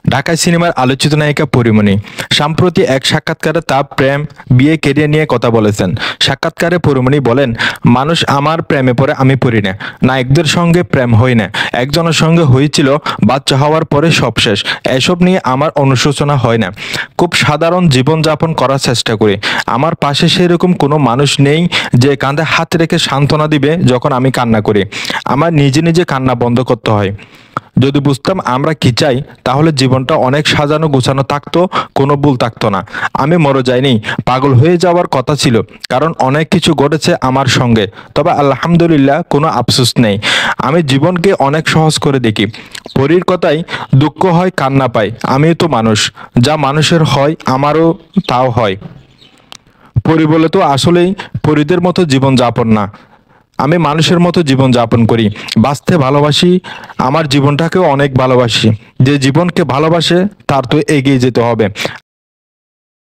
ঢাকাই সিনেমার আলোচিত নায়িকা পরীমণি সম্প্রতি এক সাক্ষাৎকারে তার প্রেম বিয়ে কেরিয়ার নিয়ে কথা বলেছেন। সাক্ষাৎকারে পরীমণি বলেন, মানুষ আমার প্রেমে পড়ে, আমি পড়ি না। নায়কদের সঙ্গে প্রেম হয় না, একজনের সঙ্গে হয়েছিল, বাচ্চা হওয়ার পরে সব শেষ। এসব নিয়ে আমার অনুশোচনা হয় না। খুব সাধারণ জীবনযাপন করার চেষ্টা করি। আমার পাশে সেরকম কোনো মানুষ নেই যে কাঁধে হাত রেখে সান্ত্বনা দিবে যখন আমি কান্না করি। আমার নিজে নিজে কান্না বন্ধ করতে হয়। যদি বুঝতাম আমরা কি চাই, তাহলে জীবনটা অনেক সাজানো গোছানো থাকতো, কোনো ভুল থাকতো না। আমি মরে যাইনি, পাগল হয়ে যাওয়ার কথা ছিল, কারণ অনেক কিছু ঘটেছে আমার সঙ্গে। তবে আলহামদুলিল্লাহ, কোনো আফসোস নেই। আমি জীবনকে অনেক সহজ করে দেখি। পরীর কথাই, দুঃখ হয়, কান্না পাই, আমিও তো মানুষ। যা মানুষের হয় আমারও তাও হয়। পরি বলে তো আসলেই পরিদের মতো জীবন যাপন না, আমি মানুষের মতো জীবন যাপন করি, বাঁচতে ভালোবাসি, আমার জীবনটাকেও অনেক ভালোবাসি। যে জীবনকে ভালোবাসে তার তো এগিয়ে যেতে হবে।